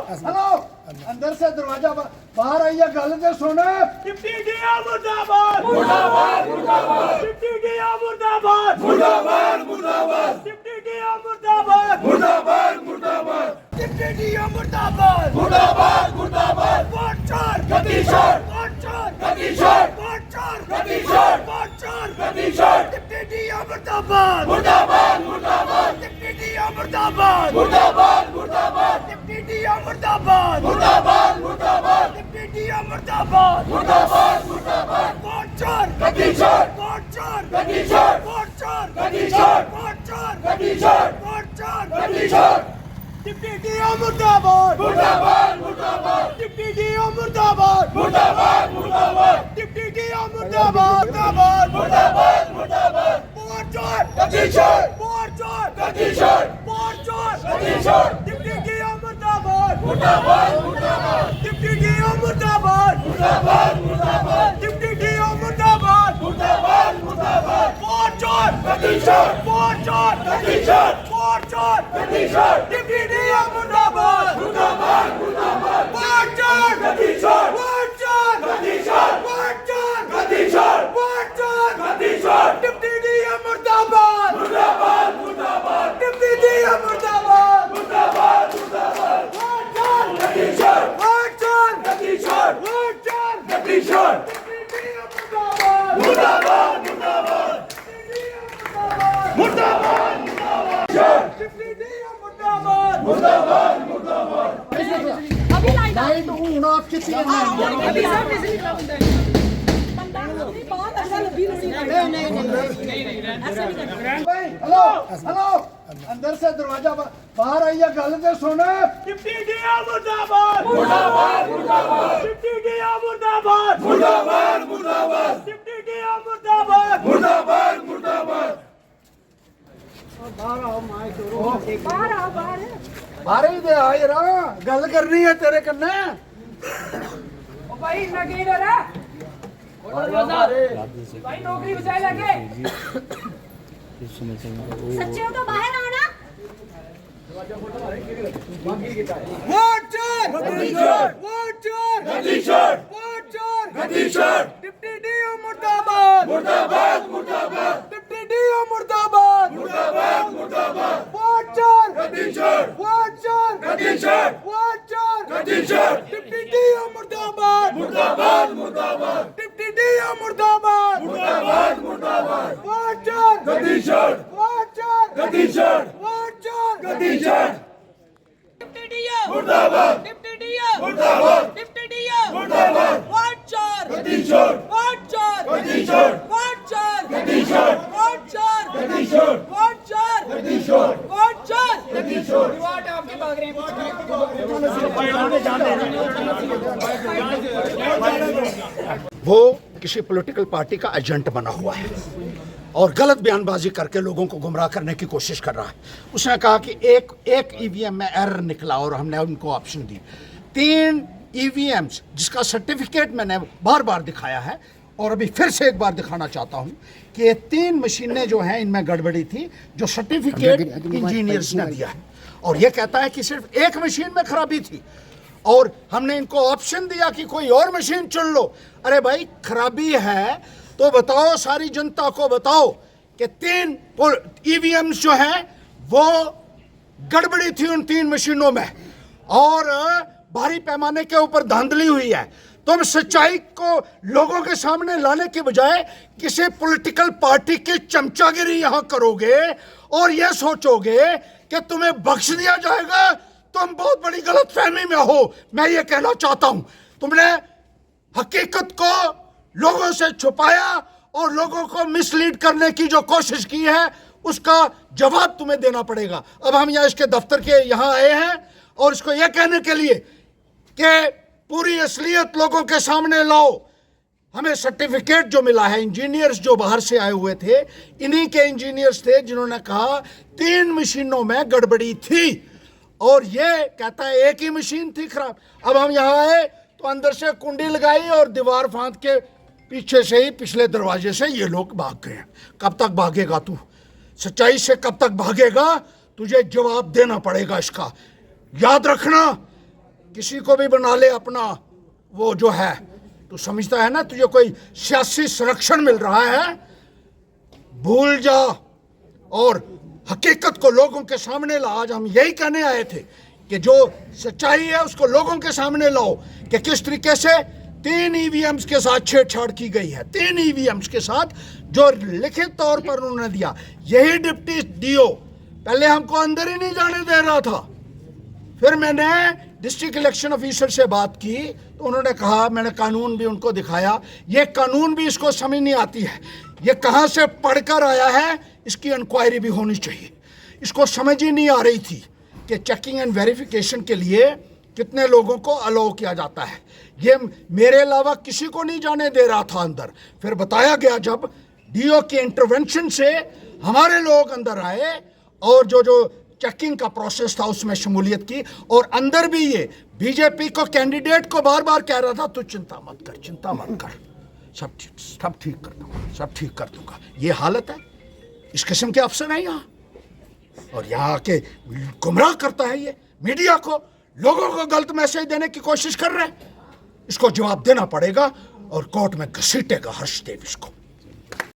Hello अंदर से दरवाजा बाहर आइए, गल तो सुन। डिप्टी डीओ मुर्दाबाद मुर्दाबाद मुर्दाबाद डिप्टी डीओ मुर्दाबाद मुर्दाबाद मुर्दाबाद डिप्टी डीओ मुर्दाबाद मुर्दाबाद मुर्दाबाद डिप्टी डीओ मुर्दाबाद मुर्दाबाद मुर्दाबाद वोट चोर गद्दी चोर वोट चोर गद्दी चोर वोट चोर गद्दी चोर वोट चोर गद्दी चोर डिप्टी डीओ मुर्दाबाद मुर्दाबाद मुर्दाबाद डिप्टी डीओ मुर्दाबाद मुर्दाबाद मुर्दाबाद डिप्टी डीओ मुर्दाबाद मुर्दाबाद मुर्दाबाद डिप्टी डीओ मुर्दाबाद मुर्दाबाद मुर्दाबाद वोट चोर गद्दी चोर वोट चोर गद्दी चोर वोट चोर गद्दी चोर वोट चोर गद्दी चोर वोट चोर गद्दी चोर डिप्टी डीओ मुर्दाबाद मुर्दाबाद मुर्दाबाद डिप्टी डीओ मुर्दाबाद मुर्दाबाद मुर्दाबाद डिप्टी डीओ मुर्दाबाद मुर्दाबाद मुर्दाबाद मुर्दाबाद वोट चोर गद्दी चोर वोट चोर गद्दी चोर वोट चोर गद्दी चोर डिप्टी डीओ मुर्दाबाद मुर्दाबाद मुर्दाबाद डिप्टी डीओ मुर्दाबाद मुर्दाबाद मुर्दाबाद डिप्टी डीओ मुर्दाबाद मुर्दाबाद मुर्दाबाद वोट चोर गद्दी चोर वोट चोर गद्दी चोर वोट चोर गद्दी चोर डिप्टी डीओ मुर्दाबाद मुर्दाबाद मुर्दाबाद वोट चोर गद्दी चोर वोट चोर गद्दी चोर वोट चोर गद्दी चोर वोट चोर गद्दी चोर डिप्टी डीओ मुर्दाबाद मुर्दाबाद मुर्दाबाद डिप्टी डीओ मुर्दाबाद मुर्दाबाद मुर्दाबाद वोट चोर गद्दी चोर वोट चोर गद्दी चोर वोट चोर गद्दी चोर डिप्टी डीओ मुर्दाबाद मुर्दाबाद मुर्दाबाद मुर्दाबाद मुर्दाबाद डिप्टी डीओ मुर्दाबाद मुर्दाबाद मुर्दाबाद अभी लाइट लाइट हूं आप किसी अभी सब बिजली का बंदा है बंदा नहीं बहुत अच्छा लगी नहीं हेलो हेलो अंदर से दरवाजा बाहर आइए, गल तो सुन। डिप्टी डीओ मुर्दाबाद मुर्दाबाद मुर्दाबाद डिप्टी डीओ मुर्दाबाद मुर्दाबाद मुर्दाबाद डिप्टी डीओ मुर्दाबाद मुर्दाबाद मुर्दाबाद बाहर आओ बाहर बाहर ही दे आए रहा, गल करनी है तेरे कन्ने। ओ भाई इतना कहीं डर है भाई नौकरी बचाए लगे सच्चे हो तो बाहर आओ ना वोट चोर गद्दी चोर वोट चोर गद्दी चोर वोट चोर गद्दी चोर डिप्टी डीओ मुर्दाबाद मुर्दाबाद मुर्दाबाद डिप्टी डीओ मुर्दाबाद मुर्दाबाद मुर्दाबाद वोट चोर गद्दी चोर वोट चोर गद्दी चोर वोट चोर गद्दी चोर डिप्टी डीओ मुर्दाबाद मुर्दाबाद मुर्दाबाद डिप्टी डीओ मुर्दाबाद मुर्दाबाद मुर्दाबाद वोट चोर गद्दी चोर वोट चोर गद्दी चोर वोट चोर गद्दी चोर डिप्टी डीओ मुर्दाबाद डिप्टी डीओ मुर्दाबाद डिप्टी डीओ मुर्दाबाद वोट चोर गद्दी चोर वोट चोर गद्दी चोर वोट चोर गद्दी चोर वोट चोर गद्दी चोर वोट चोर गद्दी चोर वोट चोर गद्दी चोर वोट आपके भाग रहे हैं वो किसी पॉलिटिकल पार्टी का एजेंट बना हुआ है और गलत बयानबाजी करके लोगों को गुमराह करने की कोशिश कर रहा है। उसने कहा कि एक ईवीएम में एरर निकला और हमने उनको ऑप्शन दी। 3 ईवीएम्स जिसका सर्टिफिकेट मैंने बार बार दिखाया है और अभी फिर से एक बार दिखाना चाहता हूं कि ये 3 मशीनें जो हैं इनमें गड़बड़ी थी जो सर्टिफिकेट इंजीनियर्स ने दिया है और ये कहता है कि सिर्फ एक मशीन में खराबी थी और हमने इनको ऑप्शन दिया कि कोई और मशीन चुन लो। अरे भाई खराबी है तो बताओ, सारी जनता को बताओ कि 3 ईवीएम्स जो हैं वो गड़बड़ी थी उन 3 मशीनों में और भारी पैमाने के ऊपर धांधली हुई है। तुम सच्चाई को लोगों के सामने लाने के बजाय किसी पॉलिटिकल पार्टी की चमचागिरी यहां करोगे और यह सोचोगे कि तुम्हें बख्श दिया जाएगा। तुम बहुत बड़ी गलतफहमी में हो। मैं ये कहना चाहता हूं, तुमने हकीकत को लोगों से छुपाया और लोगों को मिसलीड करने की जो कोशिश की है उसका जवाब तुम्हें देना पड़ेगा। अब हम यहाँ इसके दफ्तर के यहाँ आए हैं और इसको यह कहने के लिए कि पूरी असलियत लोगों के सामने लाओ। हमें सर्टिफिकेट जो मिला है, इंजीनियर्स जो बाहर से आए हुए थे, इन्हीं के इंजीनियर्स थे जिन्होंने कहा 3 मशीनों में गड़बड़ी थी और ये कहता है एक ही मशीन थी खराब। अब हम यहाँ आए तो अंदर से कुंडी लगाई और दीवार फांद के पीछे से ही पिछले दरवाजे से ये लोग भाग गए। कब तक भागेगा तू? सच्चाई से कब तक भागेगा? तुझे जवाब देना पड़ेगा इसका। याद रखना, किसी को भी बना ले अपना वो जो है, तू समझता है ना तुझे कोई सियासी संरक्षण मिल रहा है, भूल जा और हकीकत को लोगों के सामने ला। आज हम यही कहने आए थे कि जो सच्चाई है उसको लोगों के सामने लाओ कि किस तरीके से 3 ईवीएम्स के साथ छेड़छाड़ की गई है, 3 ईवीएम्स के साथ जो लिखित तौर पर उन्होंने दिया। यही डिप्टी डीओ पहले हमको अंदर ही नहीं जाने दे रहा था, फिर मैंने डिस्ट्रिक्ट इलेक्शन ऑफिसर से बात की तो उन्होंने कहा, मैंने कानून भी उनको दिखाया, ये कानून भी इसको समझ नहीं आती है, ये कहाँ से पढ़कर आया है, इसकी इंक्वायरी भी होनी चाहिए। इसको समझ ही नहीं आ रही थी कि चेकिंग एंड वेरिफिकेशन के लिए कितने लोगों को अलाउ किया जाता है, ये मेरे अलावा किसी को नहीं जाने दे रहा था अंदर। फिर बताया गया जब डीओ के इंटरवेंशन से हमारे लोग अंदर आए और जो चेकिंग का प्रोसेस था उसमें शमूलियत की, और अंदर भी ये बीजेपी को कैंडिडेट को बार बार कह रहा था, तू चिंता मत कर, चिंता मत कर, सब ठीक कर दूंगा, सब ठीक कर दूंगा। ये हालत है, इस किस्म के अफसर हैं यहाँ, और यहाँ आके गुमराह करता है ये मीडिया को, लोगों को गलत मैसेज देने की कोशिश कर रहे हैं। इसको जवाब देना पड़ेगा और कोर्ट में घसीटेगा हर्षदेव इसको।